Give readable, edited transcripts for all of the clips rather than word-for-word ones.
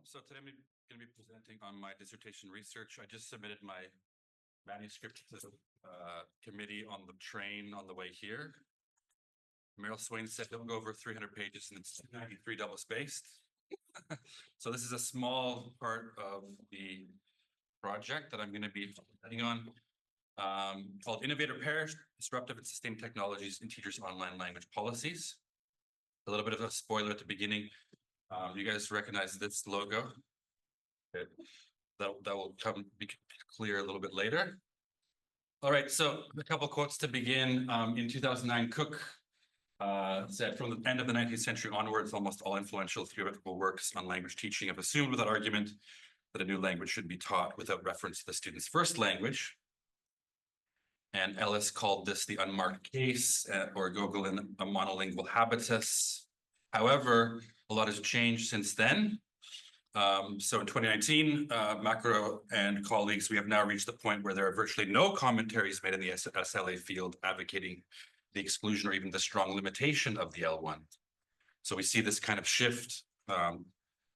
So today I'm going to be presenting on my dissertation research. I just submitted my manuscript to the committee on the train on the way here. Meryl Swain said don't go over 300 pages and it's 293 double spaced. So this is a small part of the project that I'm going to be presenting on, called Innovator Pairs, Disruptive and Sustained Technologies in Teachers' Online Language Policies. A little bit of a spoiler at the beginning. You guys recognize this logo. Okay. That will be clear a little bit later. All right, so a couple quotes to begin. In 2009, Cook said, from the end of the 19th century onwards, almost all influential theoretical works on language teaching have assumed without argument that a new language should be taught without reference to the student's first language. And Ellis called this the unmarked case, or Gogolin a monolingual habitus. However, a lot has changed since then. So in 2019, Macro and colleagues, we have now reached the point where there are virtually no commentaries made in the SLA field advocating the exclusion or even the strong limitation of the L1. So we see this kind of shift, a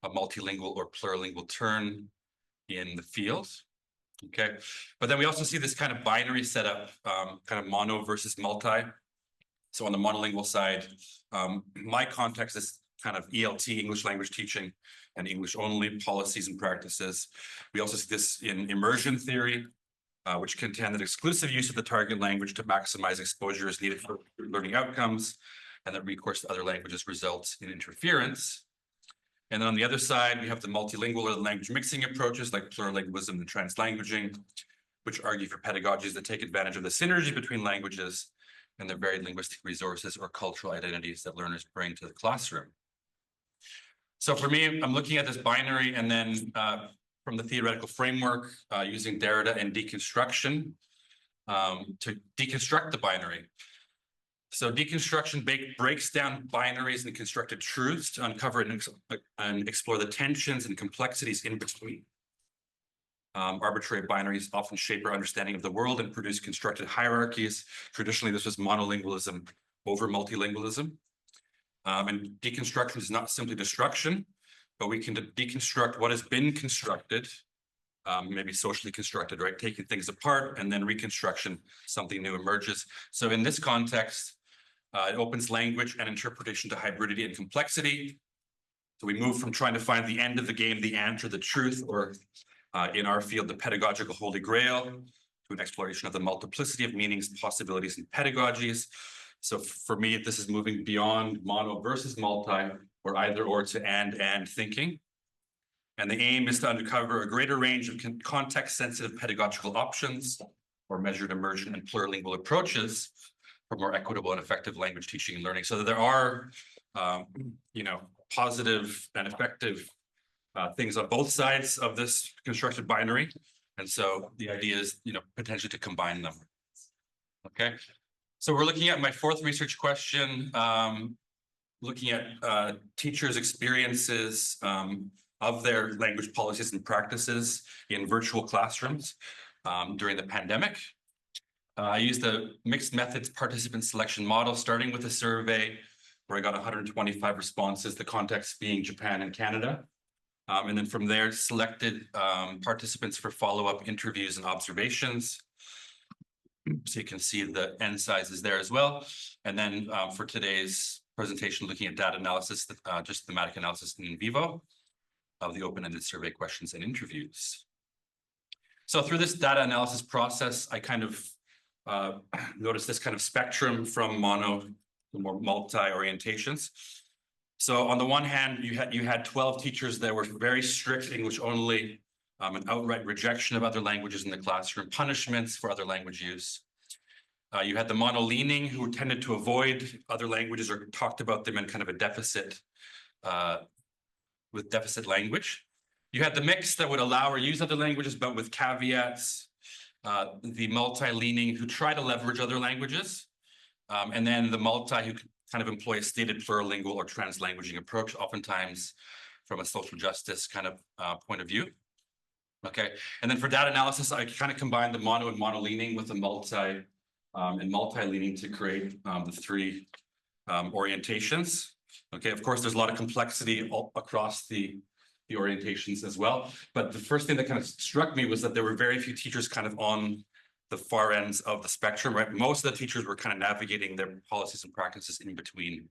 multilingual or plurilingual turn in the field. Okay, but then we also see this kind of binary setup, kind of mono versus multi. So on the monolingual side, my context is kind of ELT, English language teaching, and English only policies and practices. We also see this in immersion theory, which contend that exclusive use of the target language to maximize exposure is needed for learning outcomes, and that recourse to other languages results in interference. And then on the other side, we have the multilingual or the language mixing approaches like plurilingualism and translanguaging, which argue for pedagogies that take advantage of the synergy between languages and the varied linguistic resources or cultural identities that learners bring to the classroom. So for me, I'm looking at this binary and then from the theoretical framework using Derrida and deconstruction to deconstruct the binary. So deconstruction breaks down binaries and constructed truths to uncover and explore the tensions and complexities in between. Arbitrary binaries often shape our understanding of the world and produce constructed hierarchies. Traditionally, this was monolingualism over multilingualism. And deconstruction is not simply destruction, but we can deconstruct what has been constructed, maybe socially constructed, right? Taking things apart, and then reconstruction, something new emerges. So in this context, it opens language and interpretation to hybridity and complexity. So we move from trying to find the end of the game, the answer, the truth, or in our field, the pedagogical holy grail, to an exploration of the multiplicity of meanings, possibilities, and pedagogies. So for me, this is moving beyond mono versus multi, or either or to and thinking. And the aim is to uncover a greater range of context-sensitive pedagogical options or measured immersion and plurilingual approaches for more equitable and effective language teaching and learning. So that there are, positive and effective things on both sides of this constructed binary. And so the idea is, potentially to combine them. Okay. So we're looking at my fourth research question, looking at teachers' experiences of their language policies and practices in virtual classrooms during the pandemic. I used the mixed methods participant selection model, starting with a survey where I got 125 responses, the context being Japan and Canada. And then from there, selected participants for follow-up interviews and observations. So you can see the n sizes there as well. And then for today's presentation, looking at data analysis, just thematic analysis in vivo of the open-ended survey questions and interviews. So through this data analysis process, I kind of noticed this kind of spectrum from mono to more multi orientations. So on the one hand, you had 12 teachers that were very strict English only, an outright rejection of other languages in the classroom, punishments for other language use. You had the mono-leaning who tended to avoid other languages or talked about them in kind of a deficit, with deficit language. You had the mix that would allow or use other languages, but with caveats. The multi-leaning who try to leverage other languages. And then the multi who kind of employ a stated plurilingual or translanguaging approach, oftentimes from a social justice kind of point of view. Okay, and then for data analysis, I kind of combined the mono and mono-leaning with the multi and multi-leaning to create the three orientations. Okay, of course, there's a lot of complexity across the the orientations as well. But the first thing that kind of struck me was that there were very few teachers kind of on the far ends of the spectrum, right? Most of the teachers were kind of navigating their policies and practices in between.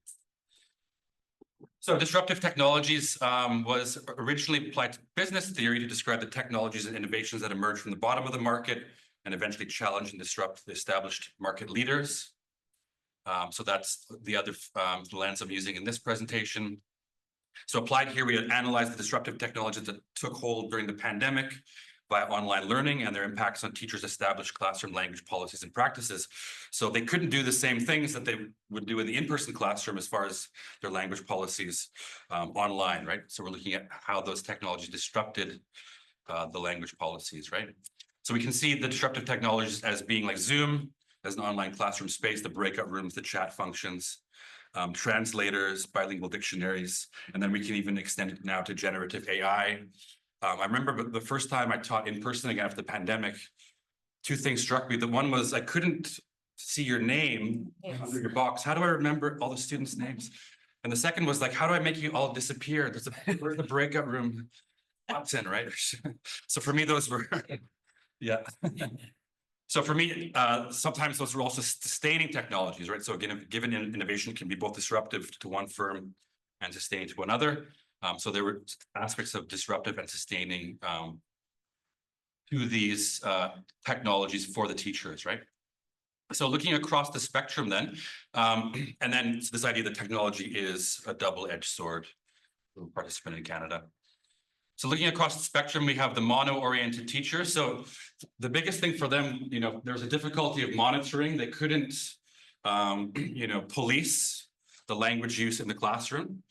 So disruptive technologies was originally applied to business theory to describe the technologies and innovations that emerge from the bottom of the market and eventually challenge and disrupt the established market leaders. So that's the other lens I'm using in this presentation. So applied here, we analyzed the disruptive technologies that took hold during the pandemic via online learning and their impacts on teachers' established classroom language policies and practices. So they couldn't do the same things that they would do in the in-person classroom as far as their language policies online, right? So we're looking at how those technologies disrupted the language policies, right? So we can see the disruptive technologies as being like Zoom as an online classroom space, the breakout rooms, the chat functions, translators, bilingual dictionaries, and then we can even extend it now to generative AI. I remember the first time I taught in person again after the pandemic, two things struck me. The one was I couldn't see your name under your box. How do I remember all the students' names? And the second was like, how do I make you all disappear? There's the breakout room button, right? So for me, those were, yeah. So for me, sometimes those are also sustaining technologies, right? So again, given innovation can be both disruptive to one firm and sustaining to another. So there were aspects of disruptive and sustaining to these technologies for the teachers, right? So looking across the spectrum then, and then this idea that technology is a double-edged sword for a participant in Canada. So looking across the spectrum, we have the mono-oriented teacher. So the biggest thing for them, there's a difficulty of monitoring. They couldn't, police the language use in the classroom.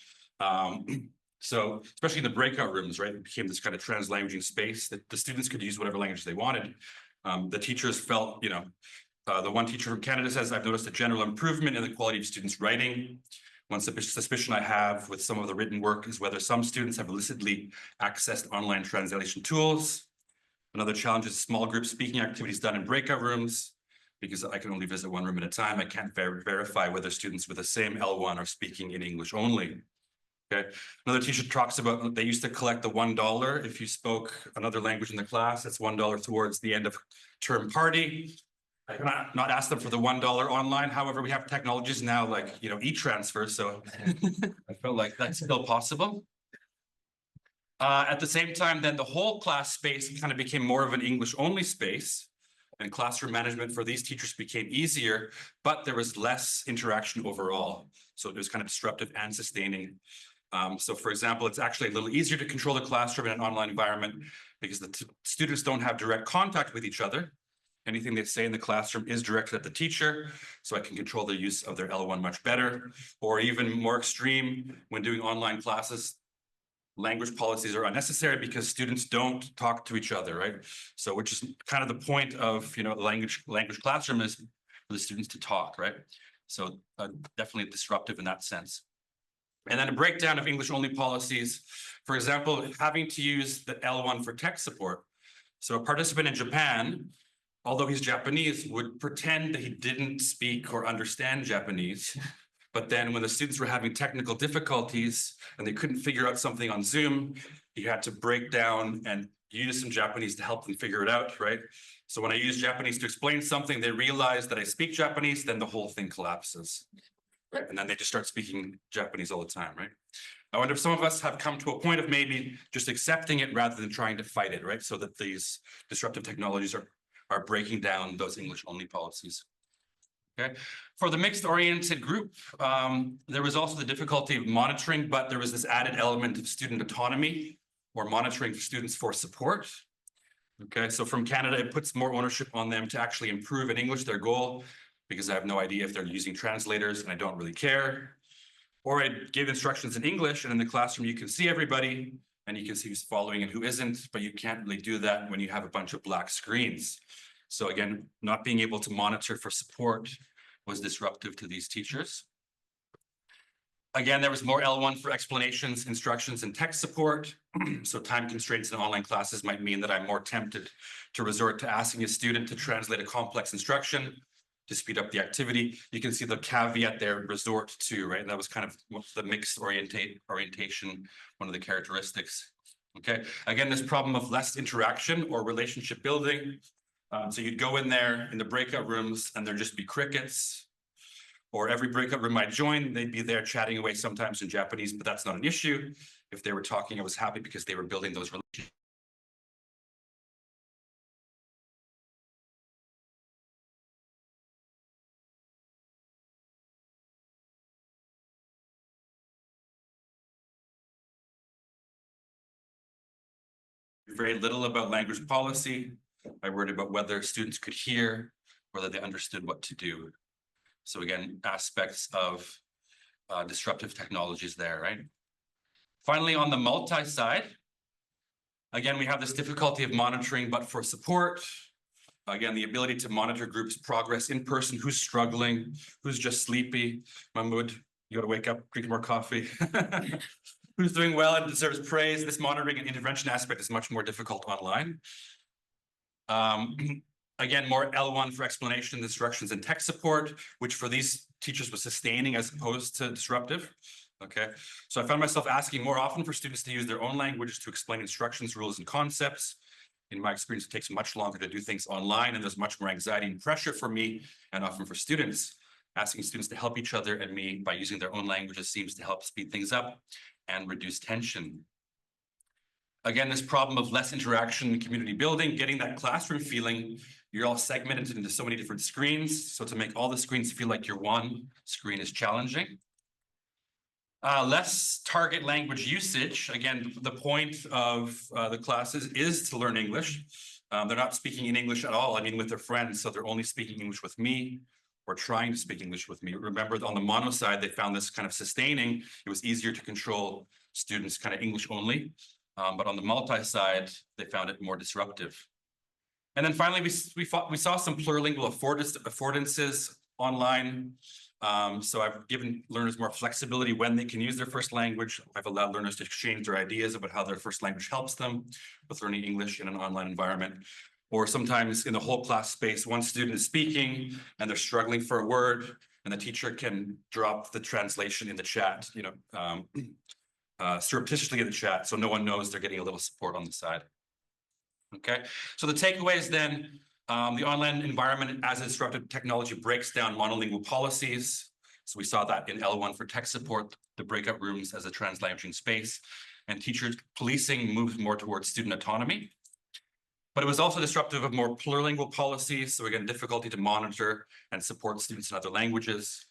So especially in the breakout rooms, right, it became this kind of translanguaging space that the students could use whatever language they wanted. The teachers felt, the one teacher from Canada says, I've noticed a general improvement in the quality of students' writing. One suspicion I have with some of the written work is whether some students have illicitly accessed online translation tools. Another challenge is small group speaking activities done in breakout rooms. Because I can only visit one room at a time, I can't verify whether students with the same L1 are speaking in English only. Okay. Another teacher talks about they used to collect the $1 if you spoke another language in the class. That's $1 towards the end of term party. I cannot not ask them for the $1 online. However, we have technologies now like e-transfer, so I felt like that's still possible. At the same time, then the whole class space kind of became more of an English-only space, and classroom management for these teachers became easier, but there was less interaction overall. So it was kind of disruptive and sustaining. So for example, it's actually a little easier to control the classroom in an online environment because the students don't have direct contact with each other. Anything they say in the classroom is directed at the teacher, so I can control the use of their L1 much better. Or even more extreme, when doing online classes, language policies are unnecessary because students don't talk to each other, right? So which is kind of the point of, language classroom is for the students to talk, right? So definitely disruptive in that sense. And then a breakdown of English-only policies. For example, having to use the L1 for tech support. So a participant in Japan, although he's Japanese, would pretend that he didn't speak or understand Japanese. But then when the students were having technical difficulties and they couldn't figure out something on Zoom, he had to break down and use some Japanese to help them figure it out, right? So when I use Japanese to explain something, they realize that I speak Japanese, then the whole thing collapses. And then they just start speaking Japanese all the time, right? I wonder if some of us have come to a point of maybe just accepting it rather than trying to fight it, right? So that these disruptive technologies are breaking down those English-only policies. Okay. For the mixed-oriented group, there was also the difficulty of monitoring, but there was this added element of student autonomy or monitoring for students for support. Okay, so from Canada, it puts more ownership on them to actually improve in English, their goal, because I have no idea if they're using translators and I don't really care. Or I give instructions in English, and in the classroom, you can see everybody and you can see who's following and who isn't, but you can't really do that when you have a bunch of black screens. So again, not being able to monitor for support was disruptive to these teachers. Again, there was more L1 for explanations, instructions, and text support. So time constraints in online classes might mean that I'm more tempted to resort to asking a student to translate a complex instruction to speed up the activity. You can see the caveat there, resort to, right? And that was kind of the mixed orientation, one of the characteristics. Okay, again, this problem of less interaction or relationship building. So you'd go in there in the breakout rooms and there'd just be crickets, or every breakout room I joined, they'd be there chatting away, sometimes in Japanese, but that's not an issue. If they were talking, I was happy because they were building those relationships. Very little about language policy. I worried about whether students could hear, whether they understood what to do. So again, aspects of disruptive technologies there, right? Finally, on the multi side, again, we have this difficulty of monitoring, but for support. Again, the ability to monitor groups' progress in person, who's struggling, who's just sleepy. Mahmoud, you gotta wake up, drink more coffee. Who's doing well and deserves praise. This monitoring and intervention aspect is much more difficult online. Again, more L1 for explanation, instructions, and tech support, which for these teachers was sustaining as opposed to disruptive. Okay, so I found myself asking more often for students to use their own language to explain instructions, rules, and concepts. In my experience, it takes much longer to do things online, and there's much more anxiety and pressure for me and often for students. Asking students to help each other and me by using their own languages seems to help speed things up and reduce tension. Again, this problem of less interaction and community building, getting that classroom feeling, you're all segmented into so many different screens. So to make all the screens feel like you're one screen is challenging. Less target language usage. Again, the point of the classes is to learn English. They're not speaking in English at all. I mean, with their friends, so they're only speaking English with me or trying to speak English with me. Remember, on the mono side, they found this kind of sustaining. It was easier to control students kind of English only. But on the multi side, they found it more disruptive. And then finally, we saw some plurilingual affordances online. So I've given learners more flexibility when they can use their first language. I've allowed learners to exchange their ideas about how their first language helps them with learning English in an online environment. Or sometimes in the whole class space, one student is speaking and they're struggling for a word, and the teacher can drop the translation in the chat, surreptitiously in the chat, so no one knows they're getting a little support on the side. Okay, so the takeaways then, the online environment as a disruptive technology breaks down monolingual policies. So we saw that in L1 for tech support, the breakout rooms as a translanguaging space, and teachers policing moves more towards student autonomy. But it was also disruptive of more plurilingual policies. So again, difficulty to monitor and support students in other languages,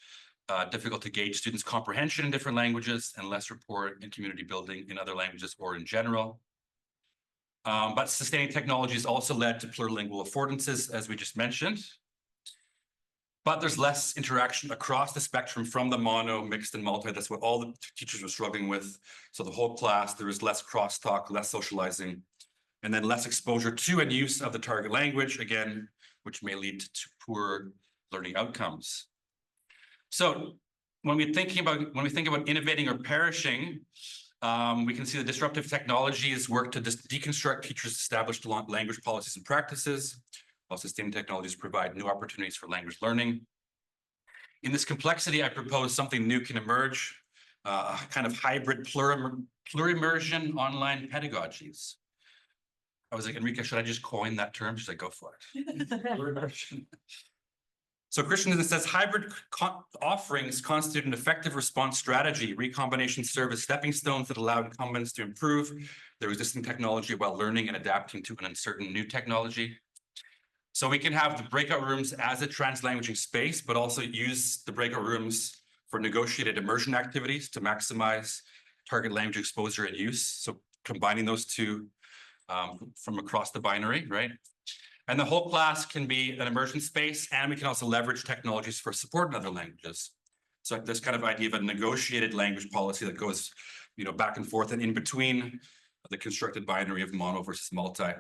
difficult to gauge students' comprehension in different languages, and less rapport and community building in other languages or in general. But sustaining technologies also led to plurilingual affordances, as we just mentioned. But there's less interaction across the spectrum from the mono, mixed, and multi. That's what all the teachers were struggling with. So the whole class, there was less crosstalk, less socializing, and then less exposure to and use of the target language, again, which may lead to poor learning outcomes. So when we think about innovating or perishing, we can see the disruptive technologies work to deconstruct teachers' established language policies and practices, while sustaining technologies provide new opportunities for language learning. In this complexity, I propose something new can emerge, kind of hybrid plurimmersion online pedagogies. I was like, Enrique, should I just coin that term? She's like, go for it. Plurimmersion. So Christian says hybrid offerings constitute an effective response strategy. Recombination serve as stepping stones that allow incumbents to improve their existing technology while learning and adapting to an uncertain new technology. So we can have the breakout rooms as a translanguaging space, but also use the breakout rooms for negotiated immersion activities to maximize target language exposure and use. So combining those two from across the binary, right? And the whole class can be an immersion space, and we can also leverage technologies for support in other languages. So this kind of idea of a negotiated language policy that goes, back and forth and in between the constructed binary of mono versus multi.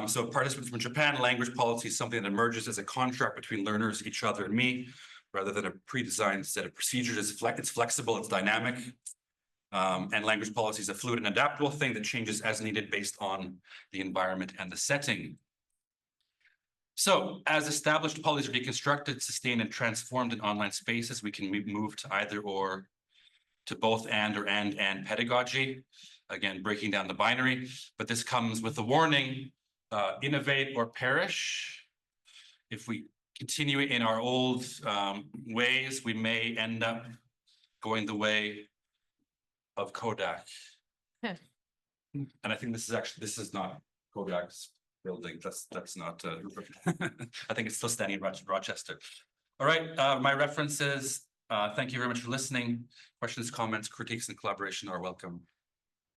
So participants from Japan, language policy is something that emerges as a contract between learners, each other, and me, rather than a pre-designed set of procedures. It's flexible, it's dynamic. And language policy is a fluid and adaptable thing that changes as needed based on the environment and the setting. So as established policies are deconstructed, sustained, and transformed in online spaces, we can move to either or, to both and or and pedagogy. again, breaking down the binary, but this comes with a warning, innovate or perish. If we continue in our old ways, we may end up going the way of Kodak. Yeah. And I think this is not Kodak's building. That's not, I think it's still standing in Rochester. All right, my references, thank you very much for listening. Questions, comments, critiques, and collaboration are welcome.